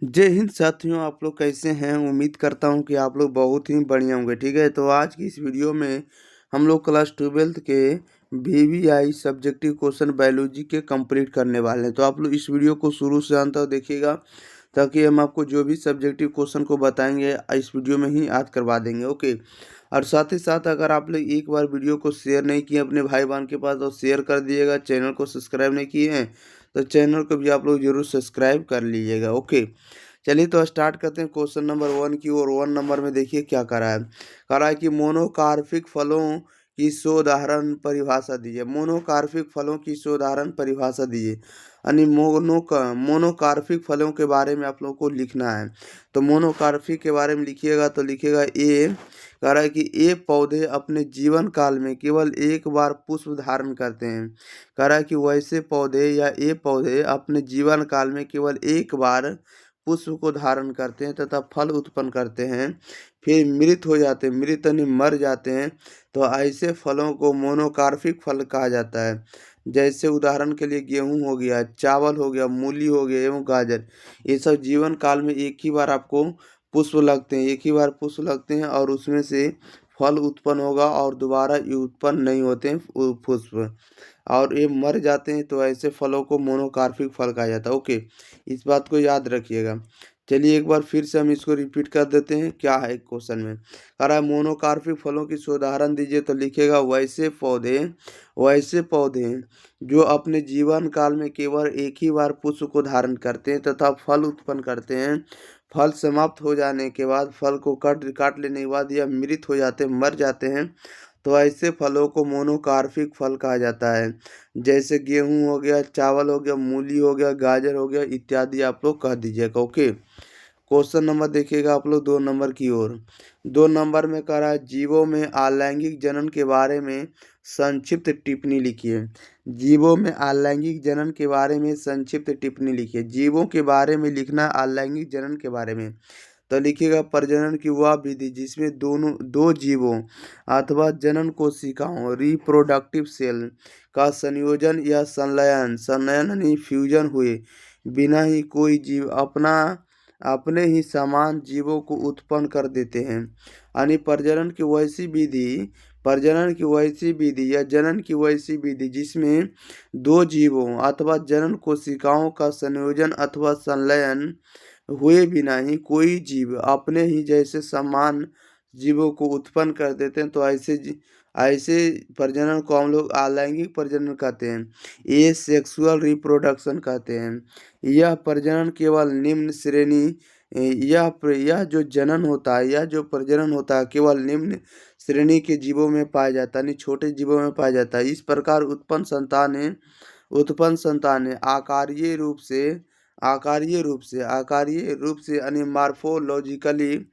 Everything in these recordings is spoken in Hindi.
जय हिंद साथियों, आप लोग कैसे हैं? उम्मीद करता हूं कि आप लोग बहुत ही बढ़िया होंगे। ठीक है, तो आज की इस वीडियो में हम लोग क्लास 12th के वीवीआई सब्जेक्टिव क्वेश्चन बायोलॉजी के कंप्लीट करने वाले हैं। तो आप लोग इस वीडियो को शुरू से अंत तक देखिएगा, ताकि हम आपको जो भी सब्जेक्टिव क्वेश्चन को बताएंगे इस वीडियो में ही याद करवा देंगे। ओके, और साथ ही साथ अगर आप लोग एक बार वीडियो को शेयर नहीं किए अपने भाई बहन के पास तो शेयर कर दिएगा। चैनल को सब्सक्राइब नहीं किए हैं तो चैनल को भी आप लोग जरूर सब्सक्राइब कर लीजिएगा। ओके, चलिए तो स्टार्ट करते हैं क्वेश्चन नंबर 1 की। और 1 नंबर में देखिए क्या करा है कि मोनोकार्पिक फलों की शोधारण परिभाषा दीजिए। मोनोकार्पिक फलों की शोधारण परिभाषा दीजिए, यानी मोनोकार्पिक फलों के बारे में आप लोगों को लिखना है। तो मोनोकार्पिक के बारे में लिखिएगा तो लिखिएगा कह रहा है कि ये पौधे अपने जीवन काल में केवल एक बार पुष्प धारण करते हैं। कह रहा है कि वैसे पौधे या ये पौधे अपने जीवन काल में केवल एक बार पुष्प को धारण करते हैं तथा फल उत्पन्न करते हैं, फिर मृत हो जाते हैं, मृत यानी मर जाते हैं। तो ऐसे फलों को मोनोकार्पिक फल कहा जाता है। जैसे उदाहरण के लिए गेहूं हो गया, चावल हो गया, मूली हो गया एवं गाजर, ये सब जीवन काल में एक ही बार आपको पुष्प लगते हैं, एक ही बार पुष्प लगते हैं और उसमें से फल उत्पन्न होगा और दोबारा ये उत्पन्न नहीं होते हैं पुष्प, और ये मर जाते हैं। तो ऐसे फलों को मोनोकार्पिक फल कहा जाता है। ओके, इस बात को याद रखिएगा। चलिए एक बार फिर से हम इसको रिपीट कर देते हैं, क्या है क्वेश्चन में। कह रहा है मोनोकार्पिक फलों की उदाहरण दीजिए, तो लिखेगा वैसे पौधे जो अपने जीवन काल में केवल एक ही बार पुष्प को धारण करते हैं तथा फल उत्पन्न करते हैं। फल समाप्त हो जाने के बाद, फल को काट लेने के बाद या मृत हो जाते हैं, मर जाते हैं, तो ऐसे फलों को मोनोकार्पिक फल कहा जाता है। जैसे गेहूं हो गया, चावल हो गया, मूली हो गया, गाजर हो गया इत्यादि आप लोग कह दीजिएगा। ओके, क्वेश्चन नंबर देखिएगा आप लोग 2 नंबर की ओर। 2 नंबर में कह रहा है जीवों में अलैंगिक जनन के बारे में संक्षिप्त टिप्पणी लिखिए। जीवों में अलैंगिक जनन के बारे में संक्षिप्त टिप्पणी लिखिए। जीवों के बारे में लिखना अलैंगिक जनन के बारे में, तो लिखिएगा प्रजनन की वह विधि जिसमें दो जीवों अथवा जनन कोशिकाओं रिप्रोडक्टिव सेल का संयोजन या संलयन संलयन यानी फ्यूजन हुए बिना ही कोई जीव अपने ही समान जीवों को उत्पन्न कर देते हैं। यानी प्रजनन की वैसी विधि या जनन की वैसी विधि जिसमें दो जीवों अथवा जनन कोशिकाओं का संयोजन अथवा संलयन हुए बिना ही कोई जीव अपने ही जैसे समान जीवों को उत्पन्न कर देते हैं। तो ऐसे प्रजनन को हम लोग अलैंगिक प्रजनन कहते हैं, ये सेक्सुअल रिप्रोडक्शन कहते हैं। यह प्रजनन केवल निम्न श्रेणी यह जो जनन होता है, यह जो प्रजनन होता है केवल निम्न श्रेणी के जीवों में पाया जाता है, यानी छोटे जीवों में पाया जाता है। इस प्रकार उत्पन्न संतान है आकारीय रूप से यानी मार्फोलॉजिकली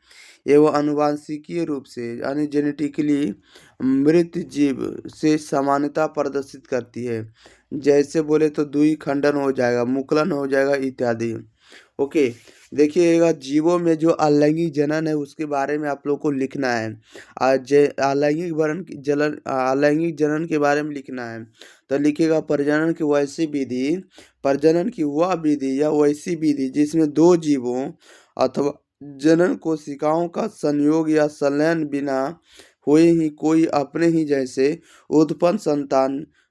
एवं आनुवंशिकीय रूप से यानी जेनेटिकली मृत जीव से समानता प्रदर्शित करती है। जैसे बोले तो द्विखंडन हो जाएगा, मुकुलन हो जाएगा इत्यादि। ओके, देखिएगा जीवों में जो अलैंगिक जनन है उसके बारे में आप लोग को लिखना है। आज अलैंगिक जनन के बारे में लिखना है, तो लिखिएगा प्रजनन की वह विधि या वैसी विधि जिसमें दो जीवों अथवा जनन कोशिकाओं का संयोग या संलयन बिना हुए ही कोई अपने ही जैसे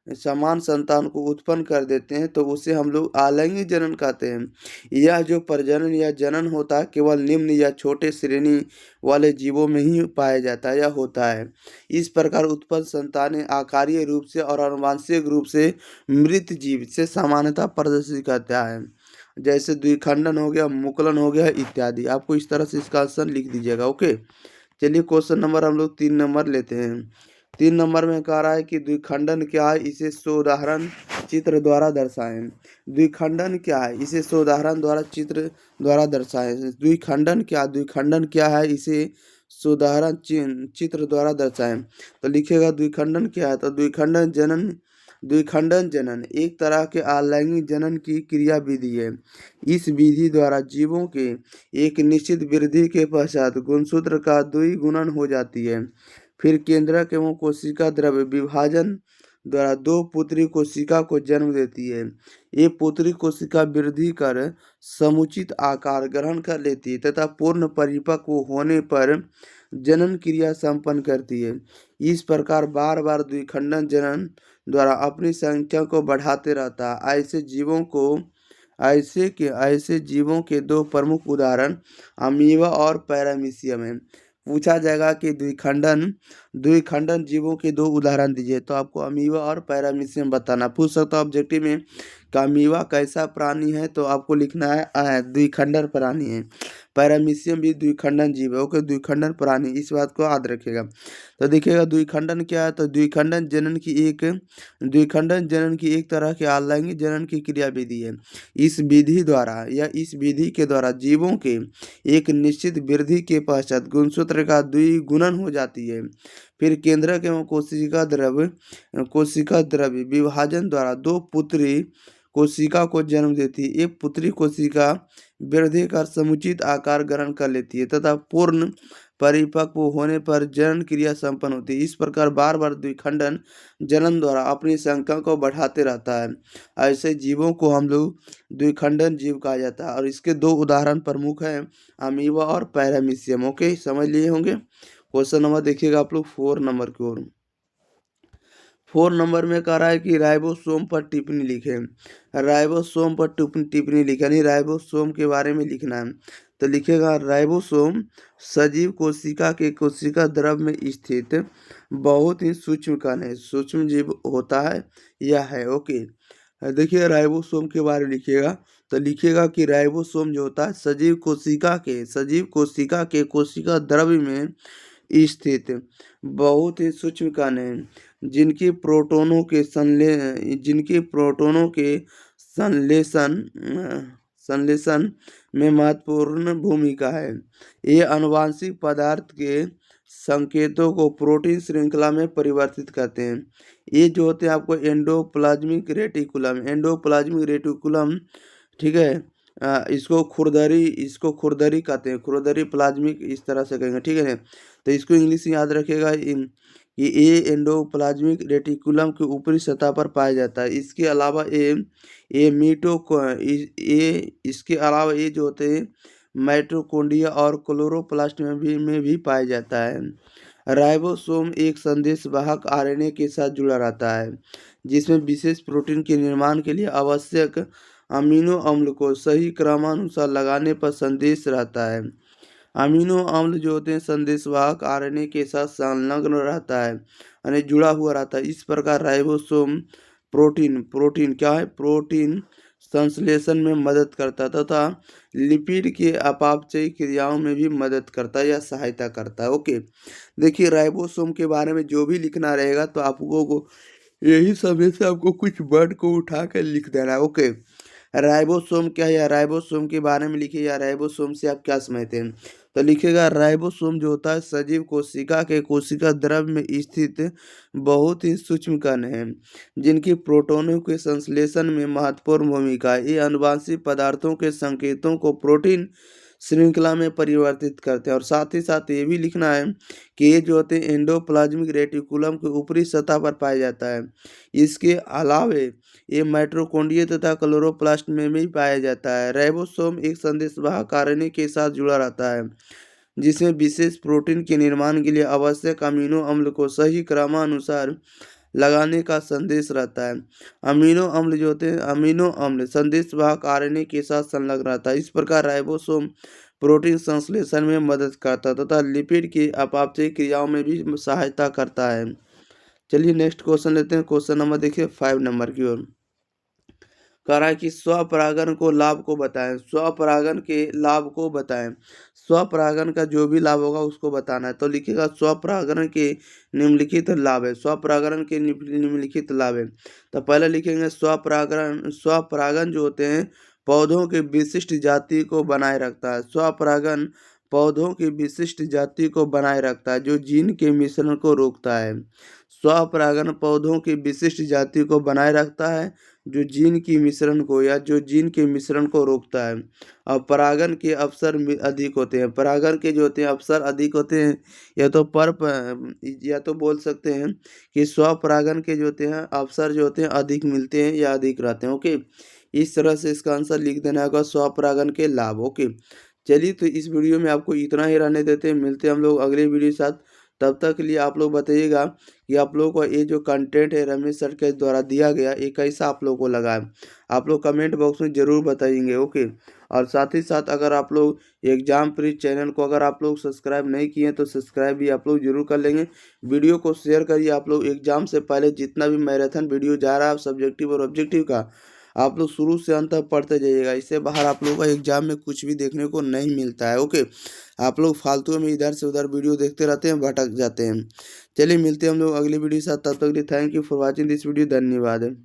समान संतान को उत्पन्न कर देते हैं, तो उसे हम लोग अलैंगिक जनन कहते हैं। यह जो प्रजनन या जनन होता है केवल निम्न या छोटे श्रेणी वाले जीवों में ही पाया जाता है या होता है। इस प्रकार उत्पन्न संतान आकारीय रूप से और आनुवंशिक रूप से मृत जीव से समानता प्रदर्शित करता है। जैसे द्विखंडन हो गया, मुकुलन हो गया इत्यादि। आपको इस तरह से इसका आंसर लिख दीजिएगा। ओके, चलिए क्वेश्चन नंबर हम लोग 3 नंबर लेते हैं। 3 नंबर में कह रहा है कि द्विखंडन क्या है, इसे सोदाहरण चित्र द्वारा दर्शाएं। द्विखंडन क्या है, इसे सोदाहरण द्वारा चित्र द्वारा दर्शाएं। द्विखंडन क्या है, इसे सोदाहरण चित्र द्वारा दर्शाएं। तो लिखेगा द्विखंडन क्या है, तो द्विखंडन जनन एक तरह के अलैंगिक जनन की क्रिया विधि है। इस विधि द्वारा जीवों के एक निश्चित वृद्धि के पश्चात गुणसूत्र का द्विगुणन हो जाती है। फिर केंद्रक एवं कोशिका द्रव्य विभाजन द्वारा दो पुत्री कोशिका को जन्म देती है। ये पुत्री कोशिका वृद्धि कर समुचित आकार ग्रहण कर लेती है तथा पूर्ण परिपक्व होने पर जनन क्रिया संपन्न करती है। इस प्रकार बार बार द्विखंडन जनन द्वारा अपनी संख्या को बढ़ाते रहता है। ऐसे जीवों के दो प्रमुख उदाहरण अमीबा और पैरामीशियम हैं। पूछा जाएगा कि द्विखंडन जीवों के दो उदाहरण दीजिए, तो आपको अमीबा और पैरामीशियम बताना। पूछ सकता ऑब्जेक्टिव में कि अमीबा कैसा प्राणी है, तो आपको लिखना है द्विखंडन प्राणी है। पैरामीशियम भी द्विखंडन जीव है। ओके, द्विखंडन प्राणी, इस बात को याद रखिएगा। तो देखिएगा द्विखंडन क्या है, तो द्विखंडन जनन की एक तरह की अलैंगिक जनन की क्रिया विधि है। इस विधि के द्वारा जीवों के एक निश्चित वृद्धि के पश्चात गुणसूत्र का द्विगुणन हो जाती है। फिर केंद्रक एवं कोशिका द्रव्य विभाजन द्वारा दो पुत्री कोशिका को जन्म देती है। एक पुत्री कोशिका वृद्धि कर समुचित आकार ग्रहण कर लेती है तथा पूर्ण परिपक्व होने पर जनन क्रिया संपन्न होती है। इस प्रकार बार बार द्विखंडन जनन द्वारा अपनी संख्या को बढ़ाते रहता है। ऐसे जीवों को हम लोग द्विखंडन जीव कहा जाता है और इसके दो उदाहरण प्रमुख हैं, अमीबा और पैरामीशियम। ओके, समझ लिए होंगे। क्वेश्चन नंबर देखिएगा आप लोग 4 नंबर की ओर। 4 नंबर में कह रहा है कि राइबोसोम पर टिप्पणी लिखें। राइबोसोम पर टिप्पणी लिखें, यानी राइबोसोम के बारे में लिखना है। तो लिखेगा राइबोसोम सजीव कोशिका के कोशिका द्रव में स्थित बहुत ही सूक्ष्म कण है, सूक्ष्म जीव होता है यह है। ओके, देखिए राइबोसोम के बारे में लिखिएगा, तो लिखिएगा कि राइबोसोम जो होता है सजीव कोशिका के कोशिका द्रव में स्थित बहुत ही सूक्ष्म कण है, जिनकी प्रोटोनों के संश्लेषण में महत्वपूर्ण भूमिका है। ये आनुवंशिक पदार्थ के संकेतों को प्रोटीन श्रृंखला में परिवर्तित करते हैं। ये जो होते हैं आपको एंडोप्लाज्मिक रेटिकुलम, ठीक है, इसको खुरदरी कहते हैं, खुरदरी प्लाज्मिक इस तरह से कहेंगे, ठीक है ना। तो इसको इंग्लिश में याद रखिएगा कि ये एंडोप्लाज्मिक रेटिकुलम के ऊपरी सतह पर पाया जाता है। इसके अलावा ये जो होते हैं माइटोकॉन्ड्रिया और क्लोरोप्लास्ट में भी पाया जाता है। राइबोसोम एक संदेशवाहक आरएनए के साथ जुड़ा रहता है, जिसमें विशेष प्रोटीन के निर्माण के लिए आवश्यक अमीनो अम्ल को सही क्रमानुसार लगाने पर संदेश रहता है। अमीनो अम्ल जो होते हैं संदेशवाहक आरएनए के साथ संलग्न रहता है, यानी जुड़ा हुआ रहता है। इस प्रकार राइबोसोम प्रोटीन संश्लेषण में मदद करता है तथा लिपिड के अपचयी क्रियाओं में भी मदद करता है या सहायता करता है। ओके, देखिए राइबोसोम के बारे में जो भी लिखना रहेगा तो आपको यही समय से आपको कुछ वर्ड को उठा कर लिख देना है। ओके, राइबोसोम क्या है या राइबोसोम के बारे में लिखिए, या राइबोसोम से आप क्या समझते हैं। तो लिखिएगा राइबोसोम जो होता है सजीव कोशिका के कोशिका द्रव में स्थित बहुत ही सूक्ष्म कण है, जिनकी प्रोटोनों के संश्लेषण में महत्वपूर्ण भूमिका है। ये आनुवंशिक पदार्थों के संकेतों को प्रोटीन श्रृंखला में परिवर्तित करते हैं। और साथ ही साथ ये भी लिखना है कि ये जो होते हैं एंडोप्लाज्मिक रेटिकुलम के ऊपरी सतह पर पाया जाता है। इसके अलावे ये माइटोकॉन्ड्रिया तथा क्लोरोप्लास्ट में भी पाया जाता है। राइबोसोम एक संदेशवाहक आरएनए के साथ जुड़ा रहता है, जिसमें विशेष प्रोटीन के निर्माण के लिए आवश्यक अमीनो अम्ल को सही क्रमानुसार लगाने का संदेश रहता है। अमीनो अम्ल संदेशवाहक आरएनए के साथ संलग्न रहता है। इस प्रकार राइबोसोम प्रोटीन संश्लेषण में मदद करता है तथा लिपिड की अपचयी क्रियाओं में भी सहायता करता है। चलिए नेक्स्ट क्वेश्चन लेते हैं। क्वेश्चन नंबर देखिए 5 नंबर की ओर। कह रहा है कि स्वपरागन को बताएं। स्वपरागन के लाभ को बताएं। स्वपरागन का जो भी लाभ होगा उसको बताना है। तो लिखिएगा स्वपरागन के निम्नलिखित लाभ है। स्वपरागन के निम्नलिखित लाभ है। तो पहले लिखेंगे स्वपरागन जो होते हैं पौधों की विशिष्ट जाति को बनाए रखता है। स्वपरागन पौधों की विशिष्ट जाति को बनाए रखता है, जो जीन के मिश्रण को रोकता है। स्वपरागन पौधों की विशिष्ट जाति को बनाए रखता है जो जीन की मिश्रण को या जो जीन के मिश्रण को रोकता है। और परागन के अवसर अधिक होते हैं। परागन के जो होते हैं अवसर अधिक होते हैं, या तो बोल सकते हैं कि स्वपरागन के जो होते हैं अवसर जो होते हैं अधिक मिलते हैं या अधिक रहते हैं। ओके, इस तरह से इसका आंसर लिख देना होगा स्वपरागन के लाभ। ओके, चलिए तो इस वीडियो में आपको इतना ही रहने देते हैं, मिलते हैं हम लोग अगले वीडियो के साथ। तब तक के लिए आप लोग बताइएगा कि आप लोगों को ये जो कंटेंट है रमेश सर के द्वारा दिया गया ये कैसा आप लोगों को लगा है, आप लोग कमेंट बॉक्स में ज़रूर बताएंगे। ओके, और साथ ही साथ अगर आप लोग एग्जाम प्री चैनल को अगर आप लोग सब्सक्राइब नहीं किए तो सब्सक्राइब भी आप लोग जरूर कर लेंगे। वीडियो को शेयर करिए। आप लोग एग्जाम से पहले जितना भी मैराथन वीडियो जा रहा है सब्जेक्टिव और ऑब्जेक्टिव का, आप लोग शुरू से अंत तक पढ़ते जाइएगा। इससे बाहर आप लोगों का एग्जाम में कुछ भी देखने को नहीं मिलता है। ओके, आप लोग फालतू में इधर से उधर वीडियो देखते रहते हैं, भटक जाते हैं। चलिए मिलते हैं हम लोग अगली वीडियो के साथ, तब तक के लिए thank you for watching this video. धन्यवाद।